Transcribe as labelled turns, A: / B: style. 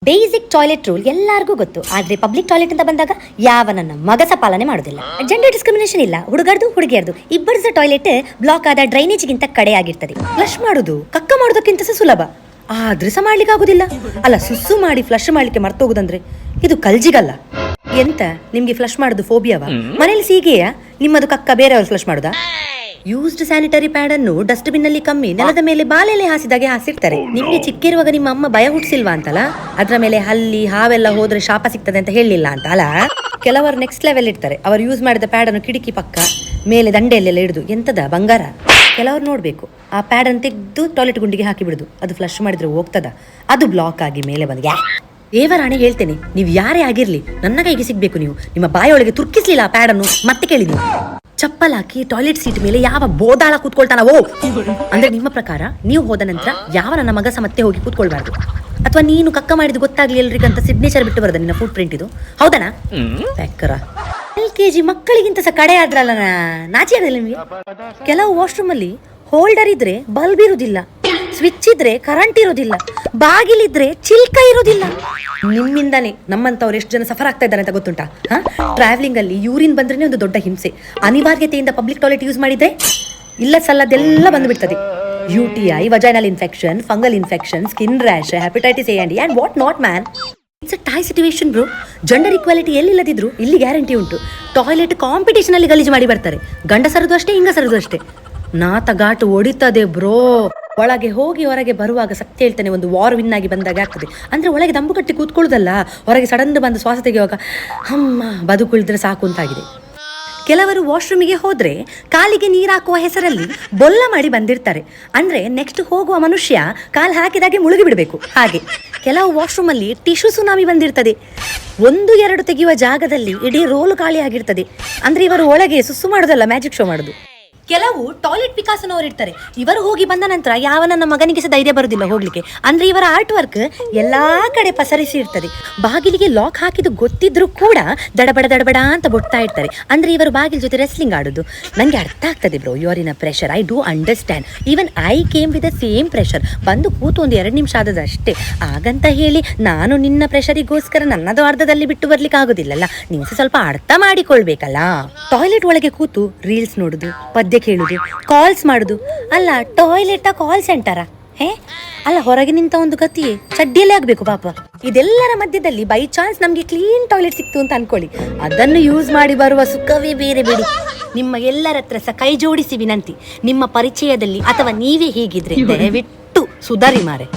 A: Basic toilet rule ಎಲ್ಲರಿಗೂ ಗೊತ್ತು. ಆದ್ರೆ ಪಬ್ಲಿಕ್ ಟಾಯ್ಲೆಟ್ ಅಂತ ಬಂದಾಗ ಯಾವನನ್ನ ಮಗಸ ಪಾಲನೆ ಮಾಡುದಿಲ್ಲ. ಜೆಂಡರ್ ಡಿಸ್ಕ್ರಿಮಿನೇಷನ್ ಇಲ್ಲ, ಹುಡುಗರ್ದು ಹುಡುಗಿಯರ್ದು ಇಬ್ಬರದು ಟಾಯ್ಲೆಟ್ ಬ್ಲಾಕ್ ಆದ ಡ್ರೈನೇಜ್ ಗಿಂತ ಕಡೆ ಆಗಿರ್ತದೆ. ಫ್ಲಶ್ ಮಾಡುದು ಕಕ್ಕ ಮಾಡೋದಕ್ಕಿಂತ ಸುಲಭ, ಆದ್ರೆ ಸಹ ಮಾಡ್ಲಿಕ್ಕೆ ಆಗುದಿಲ್ಲ ಅಲ್ಲ. ಸುಸ್ಸು ಮಾಡಿ ಫ್ಲಶ್ ಮಾಡ್ಲಿಕ್ಕೆ ಮರ್ತೋಗುದಂದ್ರೆ ಇದು ಕಲ್ಜಿಗಲ್ಲ. ಎಂತ ನಿಮ್ಗೆ ಫ್ಲಶ್ ಮಾಡುದು ಫೋಬಿಯಾವಾ? ಮನೇಲಿ ಸೀಗೆಯಾ ನಿಮ್ಮದು ಕಕ್ಕ ಬೇರೆಯವರು ಫ್ಲಶ್ ಮಾಡುದಾ? ಯೂಸ್ಡ್ ಸ್ಯಾನಿಟರಿ ಪ್ಯಾಡ್ ಅನ್ನು ಡಸ್ಟ್ ಬಿನ್ ಅಲ್ಲಿ ಕಮ್ಮಿ ನೆಲದ ಮೇಲೆ ಬಾಲೆಲೆ ಹಾಸಿದಾಗೆ ಹಾಸಿರ್ತಾರೆ. ನಿಮ್ಗೆ ಚಿಕ್ಕಿರುವಾಗ ನಿಮ್ಮ ಅಮ್ಮ ಭಯ ಹುಟ್ಟಿಸಿಲ್ವಾ ಅಂತಲ್ಲ, ಅದ್ರ ಮೇಲೆ ಹಲ್ಲಿ ಹಾವೆಲ್ಲ ಹೋದ್ರೆ ಶಾಪ ಸಿಗ್ತದೆ ಅಂತ ಹೇಳಿಲ್ಲ ಅಂತ ಅಲ್ಲ. ಕೆಲವರು ನೆಕ್ಸ್ಟ್ ಲೆವೆಲ್ ಇರ್ತಾರೆ. ಅವರು ಯೂಸ್ ಮಾಡಿದ ಪ್ಯಾಡ್ ಅನ್ನು ಕಿಟಕಿ ಪಕ್ಕ ಮೇಲೆ ದಂಡೆಯಲ್ಲೆಲ್ಲ ಹಿಡಿದು ಎಂತದ ಬಂಗಾರ. ಕೆಲವರು ನೋಡ್ಬೇಕು, ಆ ಪ್ಯಾಡ್ ಅನ್ನು ತೆಗೆದು ಟಾಯ್ಲೆಟ್ ಗುಂಡಿಗೆ ಹಾಕಿ ಬಿಡುದು. ಅದು ಫ್ಲಶ್ ಮಾಡಿದ್ರೆ ಹೋಗ್ತದ, ಅದು ಬ್ಲಾಕ್ ಆಗಿ ಮೇಲೆ ಬಂದ ದೇವರಾಣೆ ಹೇಳ್ತೇನೆ, ನೀವು ಯಾರೇ ಆಗಿರ್ಲಿ ನನ್ನ ಕೈಗೆ ಸಿಗ್ಬೇಕು. ನೀವು ನಿಮ್ಮ ಬಾಯೊಳಗೆ ತುರ್ಕಿಸ್ಲಿಲ್ಲ ಆ ಪ್ಯಾಡ್ ಅನ್ನು ಮತ್ತೆ ಕೇಳಿ. ನೀವು ಚಪ್ಪಲ್ ಹಾಕಿ ಟಾಯ್ಲೆಟ್ ಸೀಟ್ ಮೇಲೆ ಯಾವ ಬೋದಾಳ ಕೂತ್ಕೊಳ್ತಾನವೋ ಅಂದ್ರೆ ನಿಮ್ಮ ಪ್ರಕಾರ ನೀವು ಹೋದ ನಂತರ ಯಾವ ನನ್ನ ಮಗಸ ಮತ್ತೆ ಹೋಗಿ ಕೂತ್ಕೊಳ್ಬಾರ್ದು? ಅಥವಾ ನೀನು ಕಕ್ಕ ಮಾಡಿದ್ದು ಗೊತ್ತಾಗ್ಲಿ ಎಲ್ರಿಗಂತ ಸಿಗ್ನೇಚರ್ ಬಿಟ್ಟು ಬರದ ನಿನ್ನ ಫುಟ್ ಪ್ರಿಂಟ್ ಇದು, ಹೌದನಾ? ಬೇಕರ LKG ಮಕ್ಕಳಿಗಿಂತ ಸಹ ಕಡೆ ಆದ್ರಲ್ಲ, ನಾಚಿ ಆಗಲ್ಲ ನಿಮಗೆ? ಕೆಲವು ವಾಶ್ರೂಮ್ ಅಲ್ಲಿ ಹೋಲ್ಡರ್ ಇದ್ರೆ ಬಲ್ಬ್ ಇರುವುದಿಲ್ಲ, ಸ್ವಿಚ್ ಇದ್ರೆ ಕರೆಂಟ್ ಇರೋದಿಲ್ಲ, ಬಾಗಿಲಿದ್ರೆ ಚಿಲ್ಕ ಇರೋದಿಲ್ಲ. ನಿಮ್ಮಿಂದಾನೆ ನಮ್ಮಂತವ್ರು ಎಷ್ಟು ಜನ ಸಫರ್ ಆಗ್ತಾ ಇದ್ದಾರೆ ಅಂತ ಗೊತ್ತುಂಟಾ? ಟ್ರಾವೆಲಿಂಗ್ ಅಲ್ಲಿ ಯೂರಿನ್ ಬಂದ್ರೆ ಒಂದು ದೊಡ್ಡ ಹಿಂಸೆ. ಅನಿವಾರ್ಯತೆಯಿಂದ ಪಬ್ಲಿಕ್ ಟಾಯ್ಲೆಟ್ ಯೂಸ್ ಮಾಡಿದ್ರೆ ಇಲ್ಲ ಸಲ್ಲದೆಲ್ಲ ಬಂದ್ಬಿಡ್ತದೆ. UTI, vaginal infection, fungal infection, skin rash, hepatitis A and what not man. It's a tie situation bro. Gender equality ಎಲ್ಲಿಲ್ಲದಿದ್ರು ಇಲ್ಲಿ ಗ್ಯಾರಂಟಿ ಉಂಟು. ಟಾಯ್ಲೆಟ್ ಕಾಂಪಿಟೇಷನ್ ಅಲ್ಲಿ ಗಲೀಜು ಮಾಡಿ ಬರ್ತಾರೆ. ಗಂಡಸರದು ಅಷ್ಟೇ, ಹಿಂಗಸರದು ಅಷ್ಟೇ. ನಾತ ಘಾಟು ಹೊಡಿತದೆ ಬ್ರೋ. ಒಳಗೆ ಹೋಗಿ ಹೊರಗೆ ಬರುವಾಗ ಸತ್ಯ ಹೇಳ್ತಾನೆ, ಒಂದು ವಾರ್ ವಿನ್ ಆಗಿ ಬಂದಾಗ ಆಗ್ತದೆ. ಅಂದ್ರೆ ಒಳಗೆ ದಂಬು ಕಟ್ಟಿ ಕೂತ್ಕೊಳ್ಳೋದಲ್ಲ, ಹೊರಗೆ ಸಡನ್ ಬಂದು ಶ್ವಾಸ ತೆಗೆಯುವಾಗ ಅಮ್ಮ ಬದುಕುಳಿದ್ರೆ ಸಾಕು ಅಂತಾಗಿದೆ. ಕೆಲವರು ವಾಶ್ರೂಮಿಗೆ ಹೋದ್ರೆ ಕಾಲಿಗೆ ನೀರು ಹಾಕುವ ಹೆಸರಲ್ಲಿ ಬೊಲ್ಲ ಮಾಡಿ ಬಂದಿರ್ತಾರೆ. ಅಂದ್ರೆ ನೆಕ್ಸ್ಟ್ ಹೋಗುವ ಮನುಷ್ಯ ಕಾಲು ಹಾಕಿದಾಗೆ ಮುಳುಗಿ ಬಿಡಬೇಕು ಹಾಗೆ. ಕೆಲವು ವಾಶ್ರೂಮ್ ಅಲ್ಲಿ ಟಿಶ್ಯೂ ಸುನಾಮಿ ಬಂದಿರ್ತದೆ. 1-2 ತೆಗೆಯುವ ಜಾಗದಲ್ಲಿ ಇಡೀ ರೋಲು ಖಾಲಿ ಆಗಿರ್ತದೆ. ಅಂದ್ರೆ ಇವರು ಒಳಗೆ ಸುಸ್ಸು ಮಾಡೋದಲ್ಲ, ಮ್ಯಾಜಿಕ್ ಶೋ ಮಾಡೋದು. ಕೆಲವು ಟಾಯ್ಲೆಟ್ ವಿಕಾಸನವರು ಇರ್ತಾರೆ. ಇವರು ಹೋಗಿ ಬಂದ ನಂತರ ಯಾವ ನನ್ನ ಮಗನಿಗೆ ಸಹ ಧೈರ್ಯ ಬರುದಿಲ್ಲ ಹೋಗ್ಲಿಕ್ಕೆ. ಅಂದ್ರೆ ಇವರ ಆರ್ಟ್ ವರ್ಕ್ ಎಲ್ಲಾ ಕಡೆ ಪಸರಿಸಿ ಇರ್ತದೆ. ಬಾಗಿಲಿಗೆ ಲಾಕ್ ಹಾಕಿದ್ದು ಗೊತ್ತಿದ್ರು ಕೂಡ ದಡಬಡ ಅಂತ ಬೊಡ್ತಾ ಇರ್ತಾರೆ. ಅಂದ್ರೆ ಇವರು ಬಾಗಿಲ ಜೊತೆ ರೆಸ್ಲಿಂಗ್ ಆಡುದು. ನಂಗೆ ಅರ್ಥ ಆಗ್ತದೆ bro, you are in a pressure. I do understand. Even I came with the same pressure. ಬಂದು ಕೂತು 1-2 ನಿಮಿಷ ಆದದಷ್ಟೇ. ಹಾಗಂತ ಹೇಳಿ ನಾನು ನಿನ್ನ ಪ್ರೆಷರಿಗೋಸ್ಕರ ನನ್ನದು ಅರ್ಧದಲ್ಲಿ ಬಿಟ್ಟು ಬರ್ಲಿಕ್ಕೆ ಆಗುದಿಲ್ಲಲ್ಲ. ನೀವು ಸ್ವಲ್ಪ ಅರ್ಥ ಮಾಡಿಕೊಳ್ಬೇಕಲ್ಲ. ಟಾಯ್ಲೆಟ್ ಒಳಗೆ ಕೂತು ರೀಲ್ಸ್ ನೋಡುದು, ಪದ್ಯ ಕೇಳುದು, ಕಾಲ್ಸ್ ಮಾಡುದು. ಅಲ್ಲ ಟಾಯ್ಲೆಟ್ ಕಾಲ್ ಸೆಂಟರಾ? ಅಲ್ಲ ಹೊರಗೆ ನಿಂತ ಒಂದು ಗತಿಯೇ ಚಡ್ಡಿಯಲ್ಲೇ ಆಗ್ಬೇಕು ಪಾಪ. ಇದೆಲ್ಲರ ಮಧ್ಯದಲ್ಲಿ ಬೈ ಚಾನ್ಸ್ ನಮ್ಗೆ ಕ್ಲೀನ್ ಟಾಯ್ಲೆಟ್ ಸಿಕ್ತು ಅಂತ ಅನ್ಕೊಳ್ಳಿ, ಅದನ್ನು ಯೂಸ್ ಮಾಡಿ ಬರುವ ಸುಖವೇ ಬೇರೆ ಬಿಡಿ. ನಿಮ್ಮ ಎಲ್ಲರ ಹತ್ರ ಸಹ ಕೈ ಜೋಡಿಸಿ ವಿನಂತಿ, ನಿಮ್ಮ ಪರಿಚಯದಲ್ಲಿ ಅಥವಾ ನೀವೇ ಹೀಗಿದ್ರೆ ದಯವಿಟ್ಟು ಸುಧಾರಿ ಮಾರೆ.